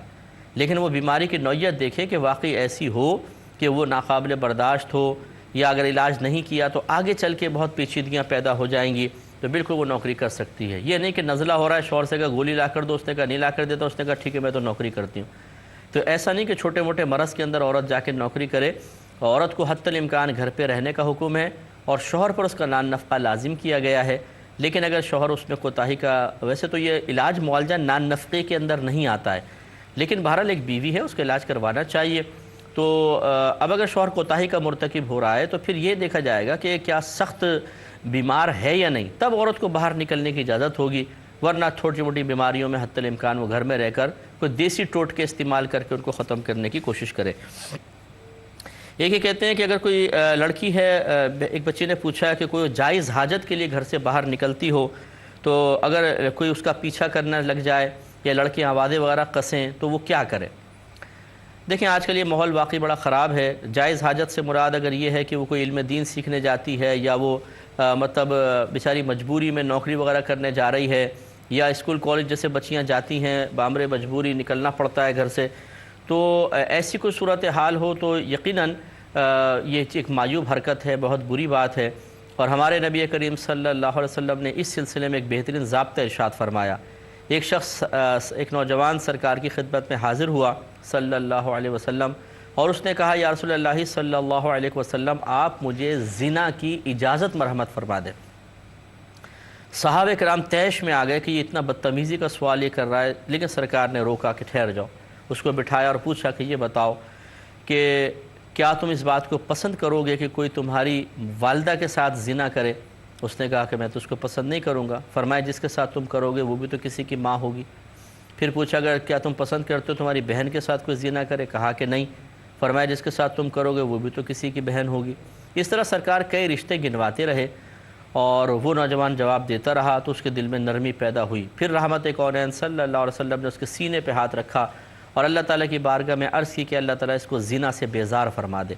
لیکن وہ بیماری کی نوعیت دیکھیں کہ واقعی ایسی ہو کہ وہ ناقابل برداشت ہو، یا اگر علاج نہیں کیا تو آگے چل کے بہت پیچیدگیاں پیدا ہو جائیں گی، تو بالکل وہ نوکری کر سکتی ہے۔ یہ نہیں کہ نزلہ ہو رہا ہے، شوہر سے کہا گولی لا کر دو، اس نے کہا نہیں لا کر دیتا، اس نے کہا ٹھیک ہے میں تو نوکری کرتی ہوں۔ تو ایسا نہیں کہ چھوٹے موٹے مرض کے اندر عورت جا کے نوکری کرے۔ عورت کو حتی الامکان گھر پہ رہنے کا حکم ہے، اور شوہر پر اس کا نان نفقہ لازم کیا گیا ہے۔ لیکن اگر شوہر اس میں کوتاہی کا، ویسے تو یہ علاج معالجہ نان نفقے کے اندر نہیں آتا ہے، لیکن بہرحال ایک بیوی ہے، اس کا علاج کروانا چاہیے۔ تو اب اگر شوہر کوتاہی کا مرتکب ہو رہا ہے تو پھر یہ دیکھا جائے گا کہ کیا سخت بیمار ہے یا نہیں، تب عورت کو باہر نکلنے کی اجازت ہوگی، ورنہ چھوٹی موٹی بیماریوں میں حتی الامکان وہ گھر میں رہ کر کوئی دیسی ٹوٹکے استعمال کر کے ان کو ختم کرنے کی کوشش کرے۔ ایک یہ کہتے ہیں کہ اگر کوئی لڑکی ہے، ایک بچے نے پوچھا کہ کوئی جائز حاجت کے لیے گھر سے باہر نکلتی ہو، تو اگر کوئی اس کا پیچھا کرنا لگ جائے یا لڑکیاں آوازیں وغیرہ کسیں تو وہ کیا کرے؟ دیکھیں، آج کل یہ ماحول واقعی بڑا خراب ہے۔ جائز حاجت سے مراد اگر یہ ہے کہ وہ کوئی علم دین سیکھنے جاتی ہے، یا وہ مطلب بیچاری مجبوری میں نوکری وغیرہ کرنے جا رہی ہے، یا اسکول کالج جیسے بچیاں جاتی ہیں، بامر مجبوری نکلنا پڑتا ہے گھر سے، تو ایسی کوئی صورتحال ہو تو یقیناً یہ ایک معیوب حرکت ہے، بہت بری بات ہے۔ اور ہمارے نبی کریم صلی اللہ علیہ وسلم نے اس سلسلے میں ایک بہترین ضابطہ ارشاد فرمایا۔ ایک شخص، ایک نوجوان سرکار کی خدمت میں حاضر ہوا صلی اللہ علیہ وسلم، اور اس نے کہا یا رسول اللہ صلی اللہ علیہ وسلم، آپ مجھے زنا کی اجازت مرحمت فرما دیں۔ صحابہ کرام تیش میں آ گئے کہ یہ اتنا بدتمیزی کا سوال یہ کر رہا ہے، لیکن سرکار نے روکا کہ ٹھہر جاؤ، اس کو بٹھایا اور پوچھا کہ یہ بتاؤ کہ کیا تم اس بات کو پسند کرو گے کہ کوئی تمہاری والدہ کے ساتھ زنا کرے؟ اس نے کہا کہ میں تو اس کو پسند نہیں کروں گا۔ فرمایا جس کے ساتھ تم کرو گے وہ بھی تو کسی کی ماں ہوگی۔ پھر پوچھا اگر کیا تم پسند کرتے ہو تمہاری بہن کے ساتھ کوئی زنا کرے؟ کہا کہ نہیں۔ فرمایا جس کے ساتھ تم کرو گے وہ بھی تو کسی کی بہن ہوگی۔ اس طرح سرکار کئی رشتے گنواتے رہے، اور وہ نوجوان جواب دیتا رہا تو اس کے دل میں نرمی پیدا ہوئی۔ پھر رحمت کونین صلی اللہ علیہ وسلم نے اس کے سینے پہ ہاتھ رکھا اور اللہ تعالیٰ کی بارگاہ میں عرض کی کہ اللہ تعالیٰ اس کو زنا سے بیزار فرما دے۔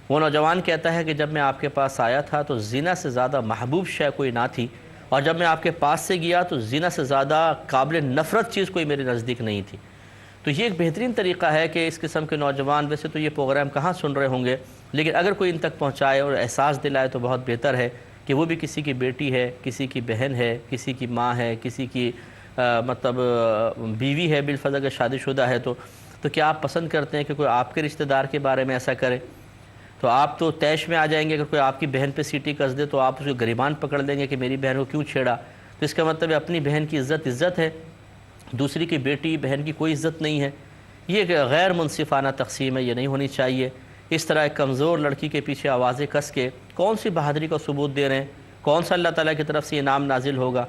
وہ نوجوان کہتا ہے کہ جب میں آپ کے پاس آیا تھا تو زنا سے زیادہ محبوب شے کوئی نہ تھی، اور جب میں آپ کے پاس سے گیا تو زنا سے زیادہ قابل نفرت چیز کوئی میرے نزدیک نہیں تھی۔ تو یہ ایک بہترین طریقہ ہے کہ اس قسم کے نوجوان، ویسے تو یہ پروگرام کہاں سن رہے ہوں گے، لیکن اگر کوئی ان تک پہنچائے اور احساس دلائے تو بہت بہتر ہے کہ وہ بھی کسی کی بیٹی ہے، کسی کی بہن ہے، کسی کی ماں ہے، کسی کی مطلب بیوی ہے بالفرض اگر شادی شدہ ہے تو کیا آپ پسند کرتے ہیں کہ کوئی آپ کے رشتہ دار کے بارے میں ایسا کرے؟ تو آپ تو طیش میں آ جائیں گے، اگر کوئی آپ کی بہن پہ سیٹی کس دے تو آپ اس کو گریبان پکڑ لیں گے کہ میری بہن کو کیوں چھیڑا؟ تو اس کا مطلب ہے اپنی بہن کی عزت ہے، دوسری کی بیٹی بہن کی کوئی عزت نہیں ہے۔ یہ ایک غیر منصفانہ تقسیم ہے، یہ نہیں ہونی چاہیے۔ اس طرح ایک کمزور لڑکی کے پیچھے آوازیں کس کے کون سی بہادری کا ثبوت دے رہے ہیں؟ کون سا اللہ تعالیٰ کی طرف سے انعام نازل ہوگا؟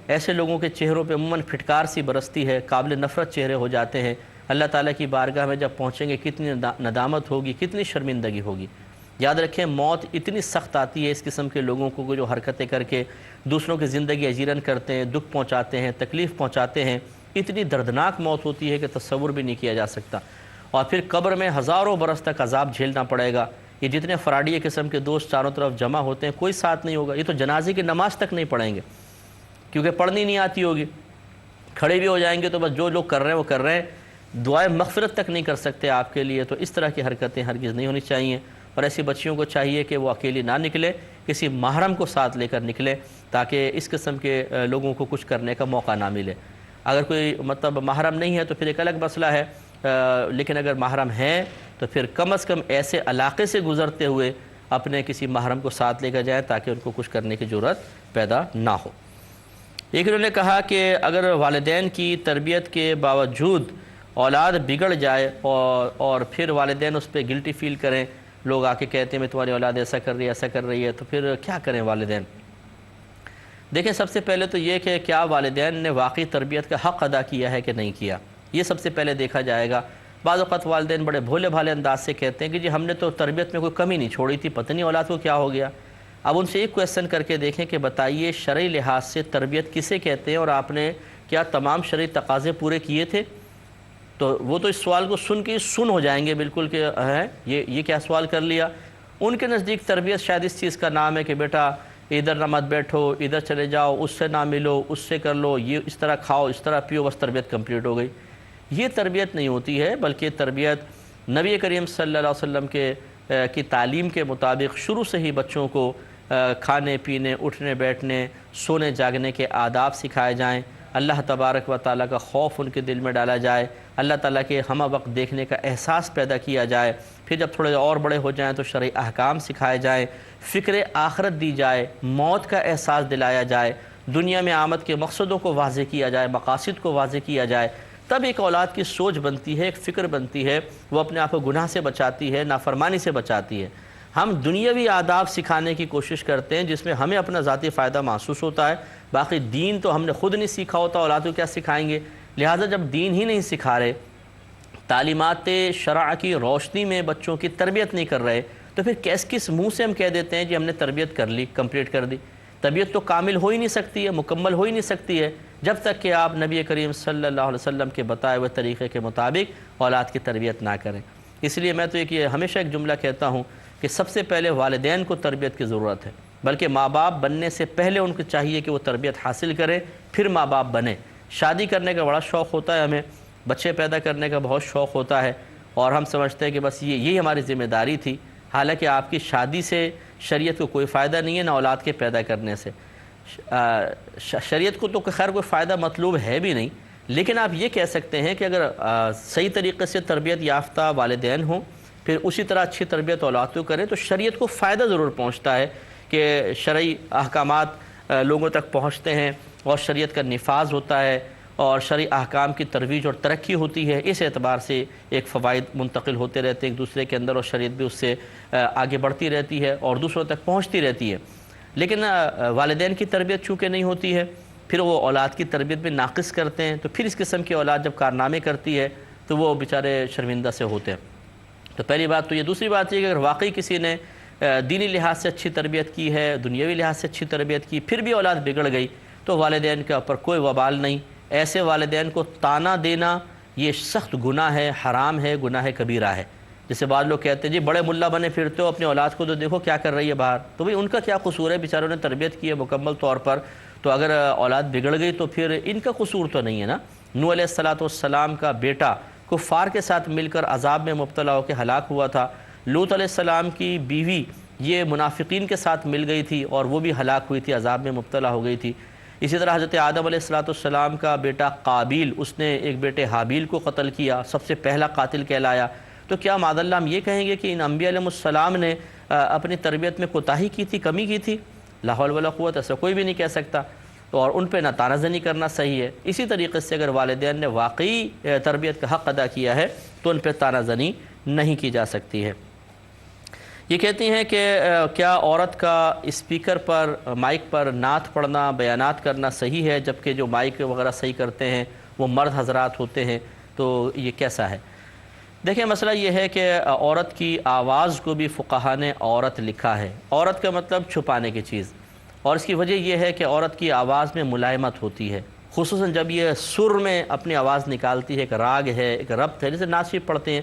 ایسے لوگوں کے چہروں پہ عموماً پھٹکار سی برستی ہے، قابل نفرت چہرے ہو جاتے ہیں۔ اللہ تعالیٰ کی بارگاہ میں جب پہنچیں گے کتنی ندامت ہوگی، کتنی شرمندگی ہوگی۔ یاد رکھیں موت اتنی سخت آتی ہے اس قسم کے لوگوں کو جو حرکتیں کر کے دوسروں کی زندگی اجیرن کرتے ہیں، دکھ پہنچاتے ہیں، تکلیف پہنچاتے ہیں۔ اتنی دردناک موت ہوتی ہے کہ تصور بھی نہیں کیا جا سکتا، اور پھر قبر میں ہزاروں برس تک عذاب جھیلنا پڑے گا۔ یہ جتنے فراڈی قسم کے دوست چاروں طرف جمع ہوتے ہیں کوئی ساتھ نہیں ہوگا، یہ تو جنازے کی نماز تک نہیں پڑھیں گے کیونکہ پڑھنی نہیں آتی ہوگی، کھڑے بھی ہو جائیں گے تو بس جو لوگ کر رہے ہیں وہ کر رہے ہیں، دعائیں مغفرت تک نہیں کر سکتے آپ کے لیے۔ تو اس طرح کی حرکتیں ہرگز نہیں ہونی چاہیے، اور ایسی بچیوں کو چاہیے کہ وہ اکیلی نہ نکلے، کسی محرم کو ساتھ لے کر نکلے تاکہ اس قسم کے لوگوں کو کچھ کرنے کا موقع نہ ملے۔ اگر کوئی مطلب محرم نہیں ہے تو پھر ایک الگ مسئلہ ہے، لیکن اگر محرم ہیں تو پھر کم از کم ایسے علاقے سے گزرتے ہوئے اپنے کسی محرم کو ساتھ لے کر جائیں تاکہ ان کو کچھ کرنے کی ضرورت پیدا نہ ہو۔ ایک انہوں نے کہا کہ اگر والدین کی تربیت کے باوجود اولاد بگڑ جائے اور پھر والدین اس پہ گلٹی فیل کریں، لوگ آ کے کہتے ہیں میں تمہاری اولاد ایسا کر رہی ہے ایسا کر رہی ہے، تو پھر کیا کریں والدین؟ دیکھیں سب سے پہلے تو یہ کہ کیا والدین نے واقعی تربیت کا حق ادا کیا ہے کہ نہیں کیا، یہ سب سے پہلے دیکھا جائے گا۔ بعض اوقات والدین بڑے بھولے بھالے انداز سے کہتے ہیں کہ جی ہم نے تو تربیت میں کوئی کمی نہیں چھوڑی تھی، پتہ نہیں اولاد کو کیا ہو گیا۔ اب ان سے ایک کویسچن کر کے دیکھیں کہ بتائیے شرعی لحاظ سے تربیت کسے کہتے ہیں، اور آپ نے کیا تمام شرعی تقاضے پورے کیے تھے؟ تو وہ تو اس سوال کو سن کے سن ہو جائیں گے بالکل کہ ہے یہ کیا سوال کر لیا۔ ان کے نزدیک تربیت شاید اس چیز کا نام ہے کہ بیٹا ادھر نہ مت بیٹھو، ادھر چلے جاؤ، اس سے نہ ملو، اس سے کر لو، یہ اس طرح کھاؤ، اس طرح پیو، بس تربیت کمپلیٹ ہو گئی۔ یہ تربیت نہیں ہوتی ہے، بلکہ تربیت نبی کریم صلی اللہ علیہ وسلم کی تعلیم کے مطابق شروع سے ہی بچوں کو کھانے پینے، اٹھنے بیٹھنے، سونے جاگنے کے آداب سکھائے جائیں، اللہ تبارک و تعالیٰ کا خوف ان کے دل میں ڈالا جائے، اللہ تعالیٰ کے ہمہ وقت دیکھنے کا احساس پیدا کیا جائے، پھر جب تھوڑے اور بڑے ہو جائیں تو شرعی احکام سکھائے جائیں، فکر آخرت دی جائے، موت کا احساس دلایا جائے، دنیا میں آمد کے مقصدوں کو واضح کیا جائے، مقاصد کو واضح کیا جائے، تب ایک اولاد کی سوچ بنتی ہے، ایک فکر بنتی ہے، وہ اپنے آپ کو گناہ سے بچاتی ہے، نافرمانی سے بچاتی ہے۔ ہم دنیاوی آداب سکھانے کی کوشش کرتے ہیں جس میں ہمیں اپنا ذاتی فائدہ محسوس ہوتا ہے، باقی دین تو ہم نے خود نہیں سیکھا ہوتا، اولاد کو کیا سکھائیں گے؟ لہٰذا جب دین ہی نہیں سکھا رہے، تعلیمات شرع کی روشنی میں بچوں کی تربیت نہیں کر رہے، تو پھر کس منہ سے ہم کہہ دیتے ہیں جی ہم نے تربیت کر لی، کمپلیٹ کر دی؟ تربیت تو کامل ہو ہی نہیں سکتی ہے، مکمل ہو ہی نہیں سکتی ہے جب تک کہ آپ نبی کریم صلی اللہ علیہ وسلم کے بتائے ہوئے طریقے کے مطابق اولاد کی تربیت نہ کریں۔ اس لیے میں تو ہمیشہ ایک جملہ کہتا ہوں کہ سب سے پہلے والدین کو تربیت کی ضرورت ہے، بلکہ ماں باپ بننے سے پہلے ان کو چاہیے کہ وہ تربیت حاصل کریں، پھر ماں باپ بنیں۔ شادی کرنے کا بڑا شوق ہوتا ہے ہمیں، بچے پیدا کرنے کا بہت شوق ہوتا ہے، اور ہم سمجھتے ہیں کہ بس یہی ہماری ذمہ داری تھی، حالانکہ آپ کی شادی سے شریعت کو کوئی فائدہ نہیں ہے، نہ اولاد کے پیدا کرنے سے۔ شریعت کو تو خیر کوئی فائدہ مطلوب ہے بھی نہیں، لیکن آپ یہ کہہ سکتے ہیں کہ اگر صحیح طریقے سے تربیت یافتہ والدین ہوں، پھر اسی طرح اچھی تربیت اولاد کو کریں، تو شریعت کو فائدہ ضرور پہنچتا ہے کہ شرعی احکامات لوگوں تک پہنچتے ہیں، اور شریعت کا نفاذ ہوتا ہے، اور شرعی احکام کی ترویج اور ترقی ہوتی ہے۔ اس اعتبار سے ایک فوائد منتقل ہوتے رہتے ہیں ایک دوسرے کے اندر، اور شریعت بھی اس سے آگے بڑھتی رہتی ہے اور دوسروں تک پہنچتی رہتی ہے۔ لیکن والدین کی تربیت چونکہ نہیں ہوتی ہے، پھر وہ اولاد کی تربیت میں ناقص کرتے ہیں، تو پھر اس قسم کی اولاد جب کارنامے کرتی ہے تو وہ بیچارے شرمندہ سے ہوتے ہیں۔ تو پہلی بات تو یہ۔ دوسری بات یہ کہ اگر واقعی کسی نے دینی لحاظ سے اچھی تربیت کی ہے، دنیاوی لحاظ سے اچھی تربیت کی، پھر بھی اولاد بگڑ گئی، تو والدین کے اوپر کوئی وبال نہیں۔ ایسے والدین کو طعنہ دینا یہ سخت گناہ ہے، حرام ہے، گناہ کبیرہ ہے۔ جیسے بعض لوگ کہتے ہیں جی بڑے ملا بنے پھرتے ہو، اپنی اولاد کو تو دیکھو کیا کر رہی ہے باہر، تو بھئی ان کا کیا قصور ہے؟ بیچاروں نے تربیت کی ہے مکمل طور پر، تو اگر اولاد بگڑ گئی تو پھر ان کا قصور تو نہیں ہے نا۔ نوح علیہ السلام کا بیٹا کفار کے ساتھ مل کر عذاب میں مبتلا ہو کے ہلاک ہوا تھا، لوط علیہ السلام کی بیوی یہ منافقین کے ساتھ مل گئی تھی اور وہ بھی ہلاک ہوئی تھی، عذاب میں مبتلا ہو گئی تھی۔ اسی طرح حضرت آدم علیہ السلام کا بیٹا قابیل، اس نے ایک بیٹے حابیل کو قتل کیا، سب سے پہلا قاتل کہلایا۔ تو کیا معاذ اللہ ہم یہ کہیں گے کہ ان انبیاء علیہ السلام نے اپنی تربیت میں کوتاہی کی تھی، کمی کی تھی؟ لا حول ولا قوت، ایسا کوئی بھی نہیں کہہ سکتا۔ تو اور ان پہ نہ طعنہ زنی کرنا صحیح ہے۔ اسی طریقے سے اگر والدین نے واقعی تربیت کا حق ادا کیا ہے تو ان پہ طعنہ زنی نہیں کی جا سکتی ہے۔ یہ کہتی ہیں کہ کیا عورت کا اسپیکر پر، مائک پر نعت پڑھنا، بیانات کرنا صحیح ہے، جبکہ جو مائک وغیرہ صحیح کرتے ہیں وہ مرد حضرات ہوتے ہیں، تو یہ کیسا ہے؟ دیکھیں مسئلہ یہ ہے کہ عورت کی آواز کو بھی فقہا نے عورت لکھا ہے۔ عورت کا مطلب چھپانے کی چیز، اور اس کی وجہ یہ ہے کہ عورت کی آواز میں ملائمت ہوتی ہے، خصوصاً جب یہ سر میں اپنی آواز نکالتی ہے، ایک راگ ہے، ایک ربط ہے، جیسے نعت شریف پڑھتے ہیں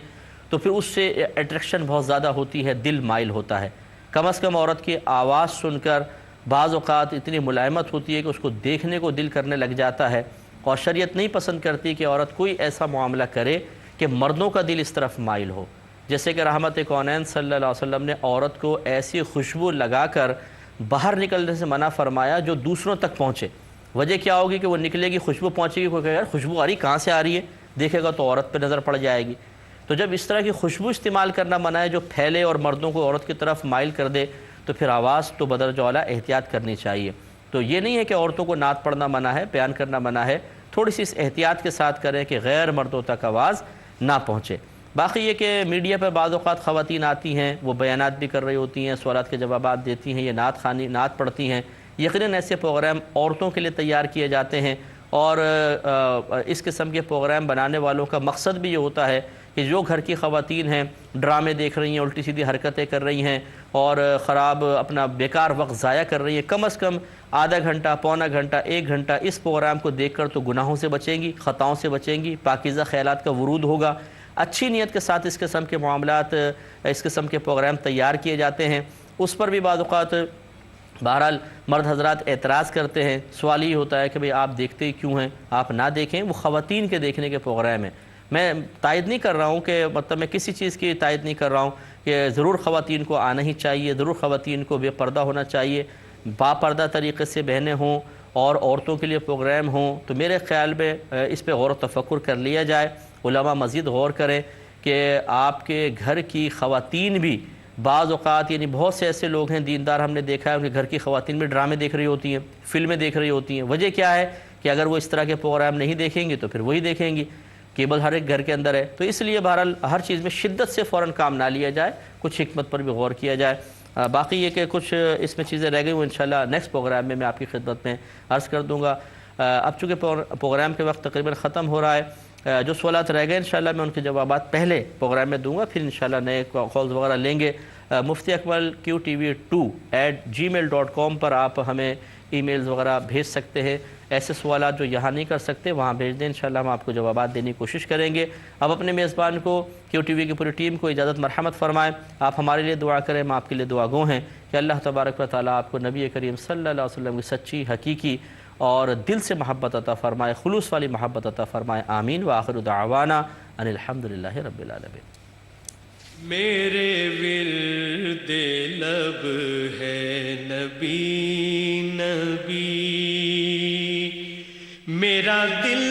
تو پھر اس سے اٹریکشن بہت زیادہ ہوتی ہے، دل مائل ہوتا ہے۔ کم از کم عورت کی آواز سن کر بعض اوقات اتنی ملائمت ہوتی ہے کہ اس کو دیکھنے کو دل کرنے لگ جاتا ہے، اور شریعت نہیں پسند کرتی کہ عورت کوئی ایسا معاملہ کرے کہ مردوں کا دل اس طرف مائل ہو۔ جیسے کہ رحمت کونین صلی اللہ علیہ وسلم نے عورت کو ایسی خوشبو لگا کر باہر نکلنے سے منع فرمایا جو دوسروں تک پہنچے۔ وجہ کیا ہوگی کہ وہ نکلے گی، خوشبو پہنچے گی، کوئی کہے یار خوشبو آ رہی کہاں سے آ رہی ہے، دیکھے گا تو عورت پہ نظر پڑ جائے گی۔ تو جب اس طرح کی خوشبو استعمال کرنا منع ہے جو پھیلے اور مردوں کو عورت کی طرف مائل کر دے، تو پھر آواز تو بدرجہ اعلیٰ احتیاط کرنی چاہیے۔ تو یہ نہیں ہے کہ عورتوں کو نعت پڑھنا منع ہے، بیان کرنا منع ہے، تھوڑی سی اس احتیاط کے ساتھ کریں کہ غیر مردوں تک آواز نہ پہنچے۔ باقی یہ کہ میڈیا پہ بعض اوقات خواتین آتی ہیں، وہ بیانات بھی کر رہی ہوتی ہیں، سوالات کے جوابات دیتی ہیں، یہ نعت پڑھتی ہیں۔ یقیناً ایسے پروگرام عورتوں کے لیے تیار کیے جاتے ہیں، اور اس قسم کے پروگرام بنانے والوں کا مقصد بھی یہ ہوتا ہے کہ جو گھر کی خواتین ہیں ڈرامے دیکھ رہی ہیں، الٹی سیدھی حرکتیں کر رہی ہیں اور خراب اپنا بیکار وقت ضائع کر رہی ہیں، کم از کم آدھا گھنٹہ، پونا گھنٹہ، 1 گھنٹہ اس پروگرام کو دیکھ کر تو گناہوں سے بچیں گی، خطاؤں سے بچیں گی، پاکیزہ خیالات کا ورود ہوگا۔ اچھی نیت کے ساتھ اس قسم کے معاملات، اس قسم کے پروگرام تیار کیے جاتے ہیں، اس پر بھی بعض اوقات بہرحال مرد حضرات اعتراض کرتے ہیں۔ سوال یہ ہوتا ہے کہ بھئی آپ دیکھتے ہی کیوں ہیں، آپ نہ دیکھیں، وہ خواتین کے دیکھنے کے پروگرام ہیں۔ میں تائید نہیں کر رہا ہوں کہ مطلب میں کسی چیز کی تائید نہیں کر رہا ہوں کہ ضرور خواتین کو آنا ہی چاہیے، ضرور خواتین کو بے پردہ ہونا چاہیے، با پردہ طریقے سے بہنیں ہوں اور عورتوں کے لیے پروگرام ہوں، تو میرے خیال میں اس پہ غور و تفکر کر لیا جائے۔ علماء مزید غور کریں کہ آپ کے گھر کی خواتین بھی بعض اوقات، یعنی بہت سے ایسے لوگ ہیں دیندار، ہم نے دیکھا ہے ان کے گھر کی خواتین بھی ڈرامے دیکھ رہی ہوتی ہیں، فلمیں دیکھ رہی ہوتی ہیں۔ وجہ کیا ہے کہ اگر وہ اس طرح کے پروگرام نہیں دیکھیں گی تو پھر وہی دیکھیں گی، کیبل ہر ایک گھر کے اندر ہے۔ تو اس لیے بہرحال ہر چیز میں شدت سے فوراً کام نہ لیا جائے، کچھ حکمت پر بھی غور کیا جائے۔ باقی یہ کہ کچھ اس میں چیزیں رہ گئی وہ انشاءاللہ نیکسٹ پروگرام میں آپ کی خدمت میں عرض کر دوں گا۔ اب چونکہ پروگرام کے وقت تقریباً ختم ہو رہا ہے، جو سوالات رہ گئے انشاءاللہ میں ان کے جوابات پہلے پروگرام میں دوں گا، پھر انشاءاللہ نئے کالز وغیرہ لیں گے۔ مفتی اکمل QTV2@gmail.com پر آپ ہمیں ای میلز وغیرہ بھیج سکتے ہیں۔ ایسے سوالات جو یہاں نہیں کر سکتے وہاں بھیج دیں، انشاءاللہ ہم آپ کو جوابات دینے کی کوشش کریں گے۔ اب اپنے میزبان کو، QTV کی پوری ٹیم کو اجازت مرحمت فرمائیں۔ آپ ہمارے لیے دعا کریں، ہم آپ کے لیے دعا گو ہیں کہ اللہ تبارک و تعالیٰ آپ کو نبی کریم صلی اللہ علیہ وسلم کی سچی، حقیقی اور دل سے محبت عطا فرمائے، خلوص والی محبت عطا فرمائے۔ آمین۔ وآخر دعوانا ان الحمدللہ رب العالمین۔ میرے ورد لب ہے نبی نبی، میرا دل